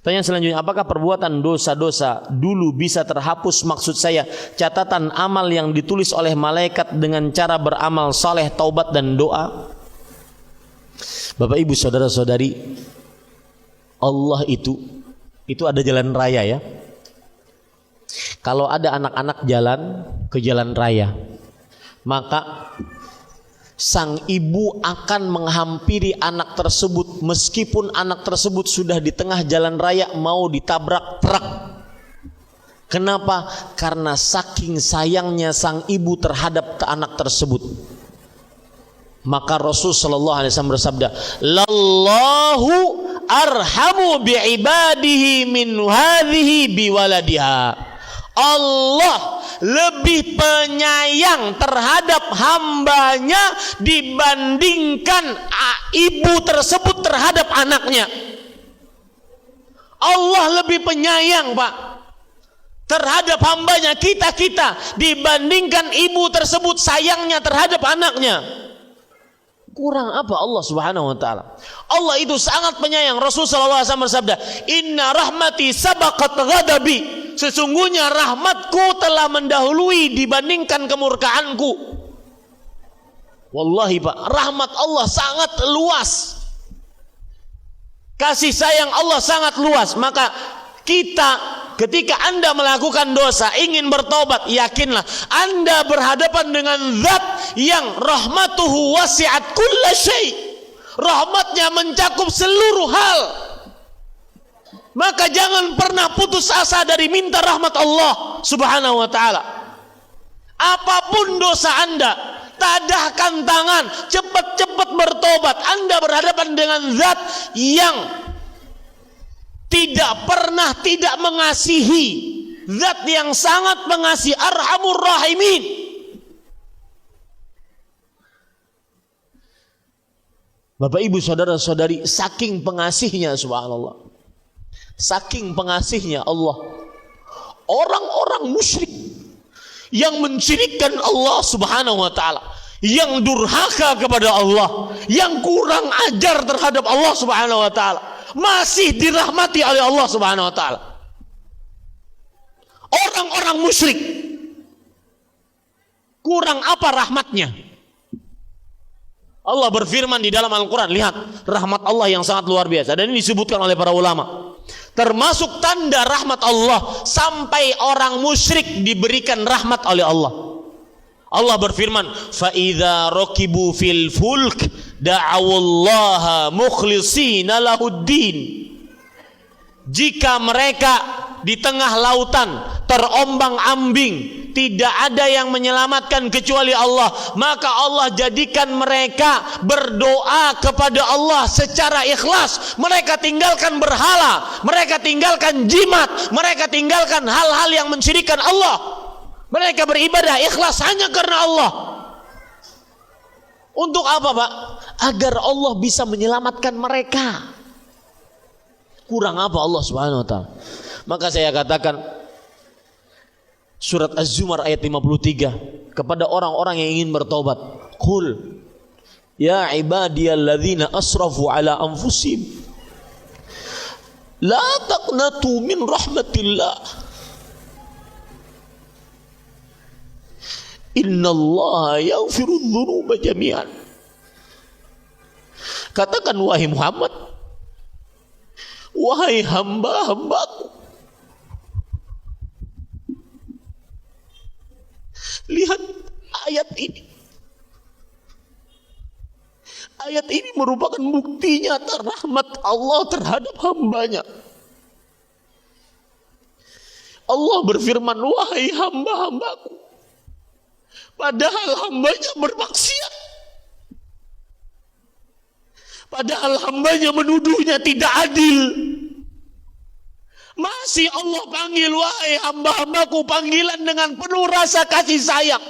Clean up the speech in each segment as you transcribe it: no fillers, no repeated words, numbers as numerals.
Pertanyaan selanjutnya, apakah perbuatan dosa-dosa dulu bisa terhapus? Maksud saya catatan amal yang ditulis oleh malaikat dengan cara beramal saleh, taubat dan doa. Bapak Ibu saudara-saudari, Allah itu ada jalan raya ya. Kalau ada anak-anak jalan ke jalan raya, maka sang ibu akan menghampiri anak tersebut meskipun anak tersebut sudah di tengah jalan raya mau ditabrak truk. Kenapa? Karena saking sayangnya sang ibu terhadap anak tersebut. Maka Rasul sallallahu alaihi wasallam bersabda, "Lallahu arhamu bi'ibadihi min hadhihi biwaladiha." Allah lebih penyayang terhadap hambanya dibandingkan ibu tersebut terhadap anaknya. Allah lebih penyayang, Pak, terhadap hambanya, kita dibandingkan ibu tersebut sayangnya terhadap anaknya. Kurang apa Allah Subhanahu wa taala? Allah itu sangat penyayang. Rasulullah SAW bersabda, "Inna rahmati sabaqat ghadabi." Sesungguhnya rahmatku telah mendahului dibandingkan kemurkaanku. Wallahi Pak, rahmat Allah sangat luas. Kasih sayang Allah sangat luas. Maka kita, ketika Anda melakukan dosa, ingin bertobat, yakinlah Anda berhadapan dengan zat yang rahmatuhu wasi'at kulla syai'. Rahmatnya mencakup seluruh hal. Maka jangan pernah putus asa dari minta rahmat Allah Subhanahu wa ta'ala. Apapun dosa Anda, tadahkan tangan, cepat-cepat bertobat. Anda berhadapan dengan zat yang tidak pernah tidak mengasihi, zat yang sangat mengasihi, Arhamur Rahimin. Bapak Ibu saudara-saudari, saking pengasihnya subhanallah, saking pengasihnya Allah, orang-orang musyrik yang mensyirikkan Allah Subhanahu wa taala, yang durhaka kepada Allah, yang kurang ajar terhadap Allah Subhanahu wa taala, masih dirahmati oleh Allah Subhanahu wa taala. Orang-orang musyrik kurang apa rahmatnya? Allah berfirman di dalam Al-Quran, lihat rahmat Allah yang sangat luar biasa, dan ini disebutkan oleh para ulama. Termasuk tanda rahmat Allah, sampai orang musyrik diberikan rahmat oleh Allah. Allah berfirman, fa idza rakibu fil fulk da'awullaha mukhlishina lahuddin. Jika mereka di tengah lautan terombang-ambing, tidak ada yang menyelamatkan kecuali Allah, maka Allah jadikan mereka berdoa kepada Allah secara ikhlas. Mereka tinggalkan berhala, mereka tinggalkan jimat, mereka tinggalkan hal-hal yang mensyirikkan Allah. Mereka beribadah ikhlas hanya karena Allah. Untuk apa, Pak? Agar Allah bisa menyelamatkan mereka. Kurang apa Allah Subhanahu wa taala? Maka saya katakan, surat Az-Zumar ayat 53 kepada orang-orang yang ingin bertobat, qul ya ibadiyalladzina asrafu ala anfusihim la taqnatu min rahmatillah innallaha yaghfirudz dzunuba jami'an. Katakan wahai Muhammad, wahai hamba-hambaku, lihat ayat ini. Ayat ini merupakan bukti nyata rahmat Allah terhadap hambanya. Allah berfirman, wahai hamba-hambaku, padahal hambanya bermaksiat, padahal hambanya menuduhnya tidak adil, masih Allah panggil, wahai hamba-hambaku, panggilan dengan penuh rasa kasih sayang.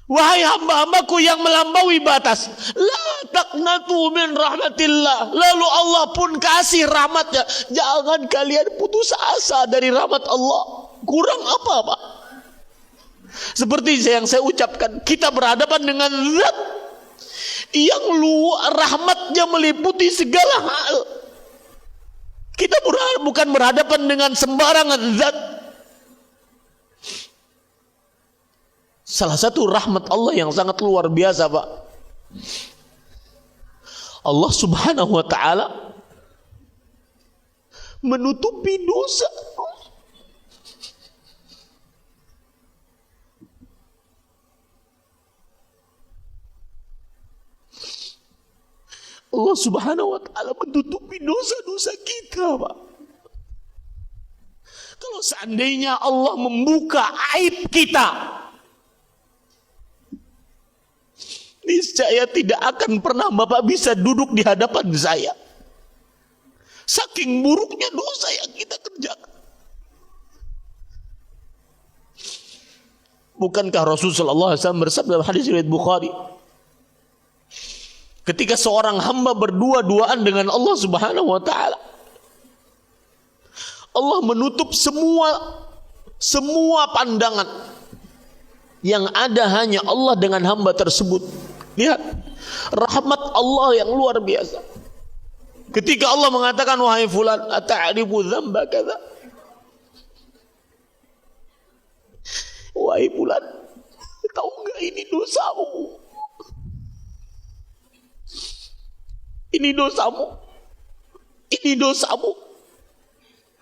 Wahai hamba-hambaku yang melampaui batas, la taqnatu min rahmatillah. Lalu Allah pun kasih rahmatnya. Jangan kalian putus asa dari rahmat Allah. Kurang apa, Pak? Seperti yang saya ucapkan, kita berhadapan dengan zat yang rahmatnya meliputi segala hal. Kita bukan berhadapan dengan sembarangan zat. Salah satu rahmat Allah yang sangat luar biasa, Pak. Allah Subhanahu wa taala menutupi dosa. Allah Subhanahu wa taala menutupi dosa-dosa kita, Pak. Kalau seandainya Allah membuka aib kita, niscaya tidak akan pernah Bapak bisa duduk di hadapan saya. Saking buruknya dosa yang kita kerjakan. Bukankah Rasulullah SAW bersabda dalam hadis riwayat Bukhari, ketika seorang hamba berdua-duaan dengan Allah Subhanahu wa taala, Allah menutup semua pandangan, yang ada hanya Allah dengan hamba tersebut. Lihat rahmat Allah yang luar biasa. Ketika Allah mengatakan, wahai fulan, ata'rifu dzamba kadza, wahai fulan, tahu enggak ini dosamu? Ini dosamu. Ini dosamu.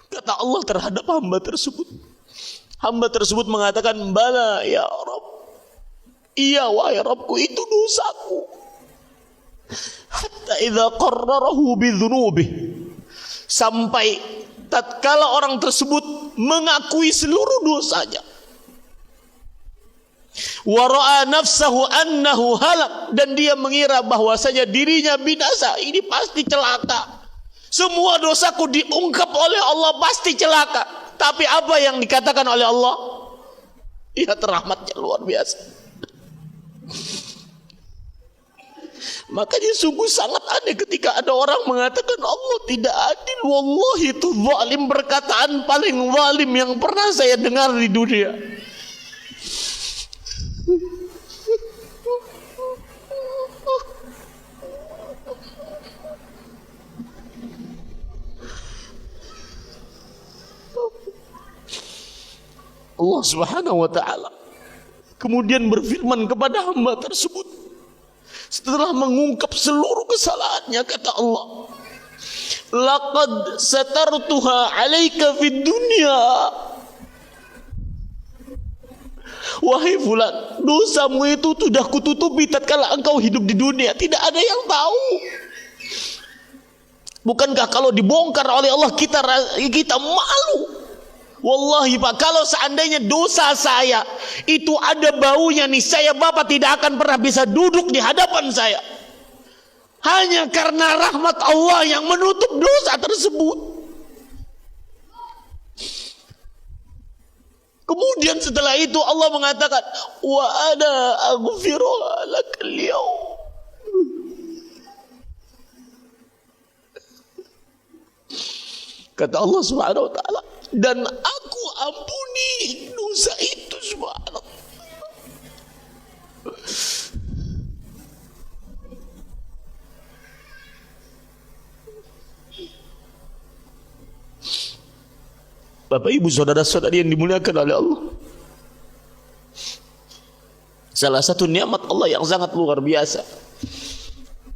Kata Allah terhadap hamba tersebut. Hamba tersebut mengatakan, bala ya Rabb. Iya wahai Rabbku, itu dosaku. Hatta idza qarrarahu bidzunubihi, sampai tatkala orang tersebut mengakui seluruh dosanya. Wa ra'a nafsahu annahu halak, dan dia mengira bahwasanya dirinya binasa, ini pasti celaka. Semua dosaku diungkap oleh Allah, pasti celaka. Tapi apa yang dikatakan oleh Allah? Lihat rahmatnya luar biasa. Makanya sungguh sangat aneh ketika ada orang mengatakan Allah tidak adil. Wallahi, itu zalim, perkataan paling zalim yang pernah saya dengar di dunia. Allah Subhanahu wa taala kemudian berfirman kepada hamba tersebut setelah mengungkap seluruh kesalahannya, kata Allah, laqad satartuha 'alaika fid dunya. Wahai fulan, dosamu itu sudah kututupi tatkala engkau hidup di dunia, tidak ada yang tahu. Bukankah kalau dibongkar oleh Allah kita malu? Wallahi Pak, kalau seandainya dosa saya itu ada baunya nih, saya Bapak tidak akan pernah bisa duduk di hadapan saya. Hanya karena rahmat Allah yang menutup dosa tersebut. Kemudian setelah itu Allah mengatakan, wa ana aghfiru lakal yaum. Kata Allah Subhanahu wa taala, dan aku ampuni dosa itu, subhanallah. Bapak ibu saudara-saudari yang dimuliakan oleh Allah, salah satu nikmat Allah yang sangat luar biasa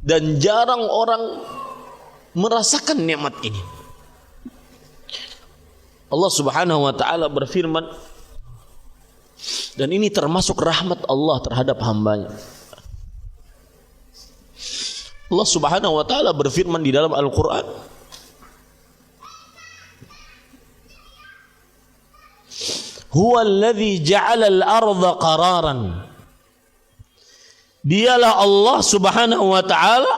dan jarang orang merasakan nikmat ini. Allah Subhanahu wa taala berfirman, dan ini termasuk rahmat Allah terhadap hambanya. Allah Subhanahu wa taala berfirman di dalam Al-Qur'an, huwa alladzi ja'ala al-ardha qararan. Dialah Allah Subhanahu wa taala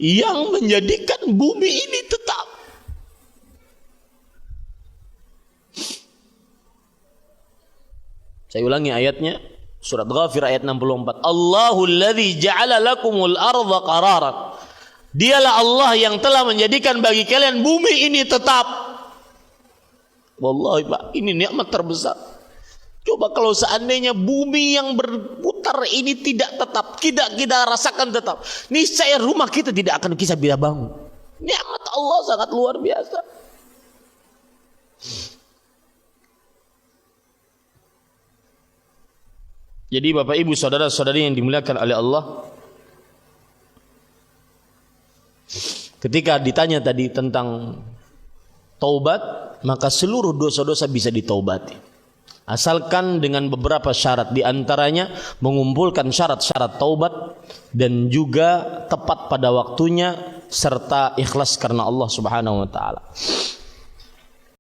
yang menjadikan bumi ini tetap. Saya ulangi ayatnya, surat Ghafir ayat 64. Allahul ladzi ja'ala lakumul arda qararan. Dialah Allah yang telah menjadikan bagi kalian bumi ini tetap. Wallahi Pak, ini nikmat terbesar. Coba kalau seandainya bumi yang berputar ini tidak tetap, tidak kita rasakan tetap, niscaya rumah kita tidak akan bisa bangun. Nikmat Allah sangat luar biasa. Jadi Bapak Ibu saudara-saudari yang dimuliakan oleh Allah, ketika ditanya tadi tentang taubat, maka seluruh dosa-dosa bisa ditaubati, asalkan dengan beberapa syarat, di antaranya mengumpulkan syarat-syarat taubat dan juga tepat pada waktunya serta ikhlas karena Allah Subhanahu wa taala.